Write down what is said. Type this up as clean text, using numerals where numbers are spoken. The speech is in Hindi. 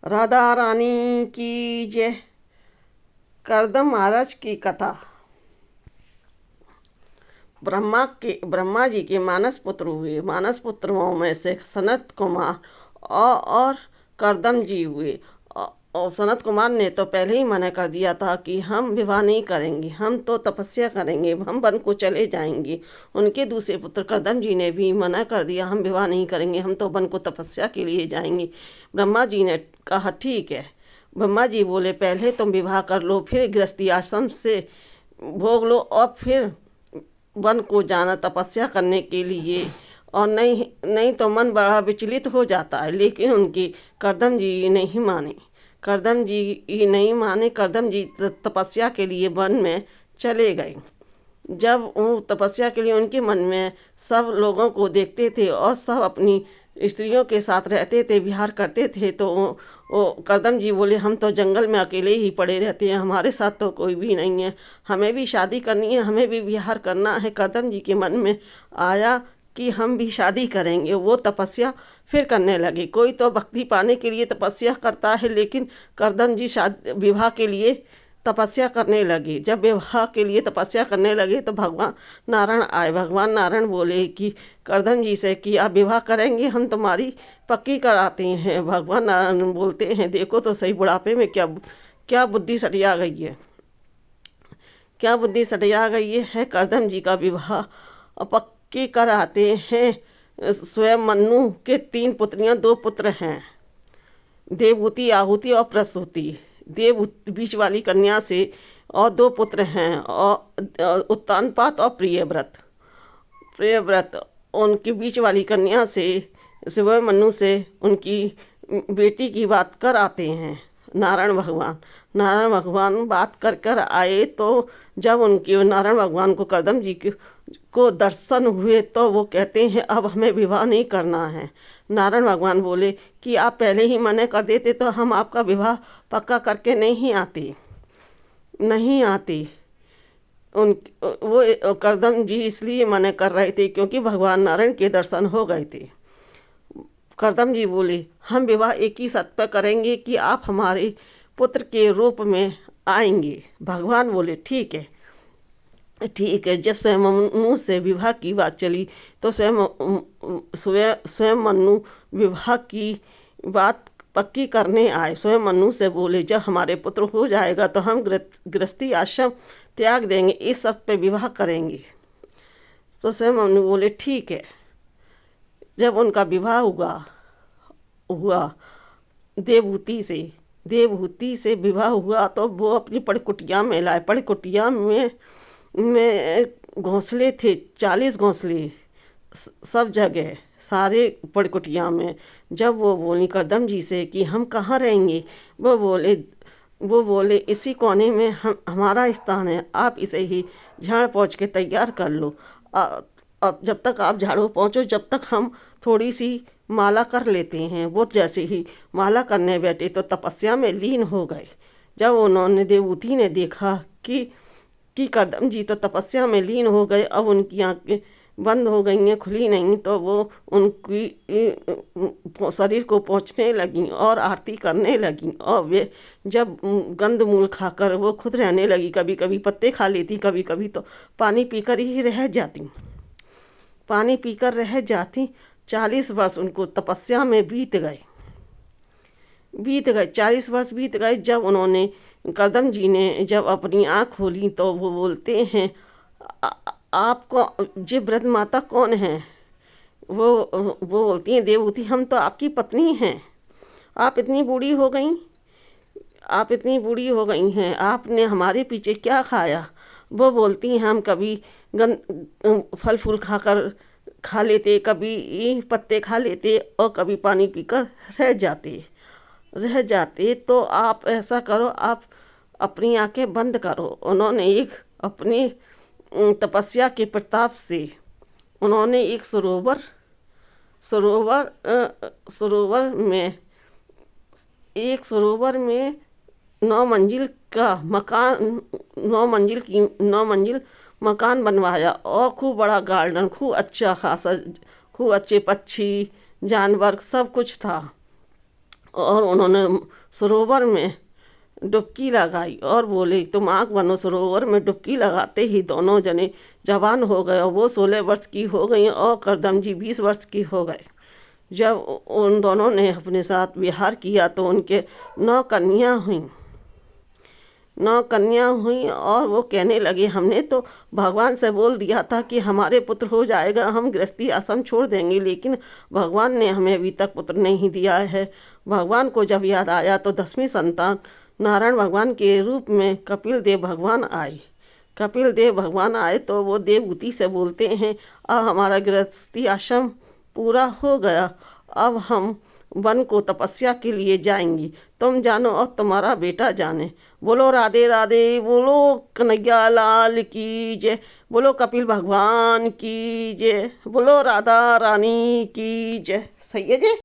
राधा रानी की जय। करदम महाराज की कथा। ब्रह्मा जी के मानस पुत्र हुए। मानस पुत्रों में से सनत कुमार और करदम जी हुए। और सनत कुमार ने तो पहले ही मना कर दिया था कि हम विवाह नहीं करेंगे, हम तो तपस्या करेंगे, हम वन को चले जाएंगे। उनके दूसरे पुत्र करदम जी ने भी मना कर दिया, हम विवाह नहीं करेंगे, हम तो वन को तपस्या के लिए जाएंगे। ब्रह्मा जी ने कहा ठीक है। ब्रह्मा जी बोले पहले तुम विवाह कर लो, फिर गृहस्थी आश्रम से भोग लो और फिर वन को जाना तपस्या करने के लिए। और नहीं नहीं तो मन बड़ा विचलित हो जाता है। लेकिन उनकी करदम जी नहीं माने। करदम जी नहीं माने। करदम जी तपस्या के लिए वन में चले गए। जब वो तपस्या के लिए उनके मन में सब लोगों को देखते थे और सब अपनी स्त्रियों के साथ रहते थे, विहार करते थे, तो वो करदम जी बोले हम तो जंगल में अकेले ही पड़े रहते हैं, हमारे साथ तो कोई भी नहीं है, हमें भी शादी करनी है, हमें भी विहार करना है। करदम जी के मन में आया कि हम भी शादी करेंगे। वो तपस्या फिर करने लगे। कोई तो भक्ति पाने के लिए तपस्या करता है, लेकिन करदम जी शादी विवाह के लिए तपस्या करने लगे। जब विवाह के लिए तपस्या करने लगे तो भगवान नारायण आए। भगवान नारायण बोले कि करदम जी से कि आप विवाह करेंगे, हम तुम्हारी पक्की कराते हैं। भगवान नारायण बोलते हैं देखो तो सही, बुढ़ापे में क्या क्या बुद्धि सटिया गई है, क्या बुद्धि सटिया गई है। करदम जी का विवाह पक्की कराते हैं। स्वयं मन्नु के 3 पुत्रियां, 2 पुत्र हैं, देवहूति, आहुति और प्रसूति। देव बीच वाली कन्या से और 2 पुत्र हैं, और उत्तानपाद और प्रियव्रत। प्रियव्रत उनकी बीच वाली कन्या से शिव मनु से उनकी बेटी की बात कर आते हैं। नारायण भगवान बात कर कर आए तो जब उनके नारायण भगवान को करदम जी को दर्शन हुए तो वो कहते हैं अब हमें विवाह नहीं करना है। नारायण भगवान बोले कि आप पहले ही मना कर देते तो हम आपका विवाह पक्का करके नहीं आते। उन वो करदम जी इसलिए मना कर रहे थे क्योंकि भगवान नारायण के दर्शन हो गए थे। करदम जी बोले हम विवाह एक ही शर्त पर करेंगे कि आप हमारे पुत्र के रूप में आएंगे। भगवान बोले ठीक है ठीक है। जब स्वयं मनु से विवाह की बात चली तो स्वयं मनु विवाह की बात पक्की करने आए। स्वयं मनु से बोले जब हमारे पुत्र हो जाएगा तो हम गृहस्थी आश्रम त्याग देंगे, इस शर्त पे विवाह करेंगे। तो स्वयं मनु बोले ठीक है। जब उनका विवाह हुआ देवहूति से विवाह हुआ तो वो अपनी पड़कुटिया में लाए। पड़कुटिया में घोंसले थे, 40 घोंसले सब जगह, सारे पड़कुटिया में। जब वो बोली करदम जी से कि हम कहाँ रहेंगे, वो बोले इसी कोने में हमारा स्थान है, आप इसे ही झाड़ पोंछ के तैयार कर लो। अब जब तक आप झाड़ू पहुँचो जब तक हम थोड़ी सी माला कर लेते हैं। वो जैसे ही माला करने बैठे तो तपस्या में लीन हो गए। जब उन्होंने देवहूति ने देखा कि करदम जी तो तपस्या में लीन हो गए, अब उनकी आंखें बंद हो गई हैं, खुली नहीं, तो वो उनकी शरीर को पोंछने लगी और आरती करने लगी। और वे जब गंदमूल खाकर वो खुद रहने लगी, कभी कभी पत्ते खा लेती, कभी कभी तो पानी पीकर ही रह जाती। 40 वर्ष उनको तपस्या में बीत गए। 40 वर्ष बीत गए। जब उन्होंने करदम जी ने जब अपनी आँख खोली तो वो बोलते हैं आपको ये वृद्ध माता कौन है। वो बोलती हैं देवहूति हम तो आपकी पत्नी हैं, आप इतनी बूढ़ी हो गई हैं, आपने हमारे पीछे क्या खाया। वो बोलती हैं हम कभी फल फूल खा लेते, कभी पत्ते खा लेते और कभी पानी पीकर रह जाते। तो आप ऐसा करो, आप अपनी आंखें बंद करो। उन्होंने एक अपनी तपस्या के प्रताप से उन्होंने एक सरोवर में 9 मंजिल मकान बनवाया और खूब बड़ा गार्डन, खूब अच्छा खासा, खूब अच्छे पक्षी जानवर सब कुछ था। और उन्होंने सरोवर में डुबकी लगाई और बोले तुम आँख बनो। सरोवर में डुबकी लगाते ही दोनों जने जवान हो गए और वो 16 वर्ष की हो गई और करदम जी 20 वर्ष की हो गए। जब उन दोनों ने अपने साथ विहार किया तो उनके 9 कन्या हुई। 9 कन्या हुई और वो कहने लगे हमने तो भगवान से बोल दिया था कि हमारे पुत्र हो जाएगा, हम गृहस्थी आश्रम छोड़ देंगे, लेकिन भगवान ने हमें अभी तक पुत्र नहीं दिया है। भगवान को जब याद आया तो 10वीं संतान नारायण भगवान के रूप में कपिल देव भगवान आए। कपिल देव भगवान आए तो वो देवहूति से बोलते हैं अब हमारा गृहस्थी आश्रम पूरा हो गया, अब हम वन को तपस्या के लिए जाएंगी, तुम जानो और तुम्हारा बेटा जाने। बोलो राधे राधे, बोलो कन्हैया लाल की जय, बोलो कपिल भगवान की जय, बोलो राधा रानी की जय। सही है जी।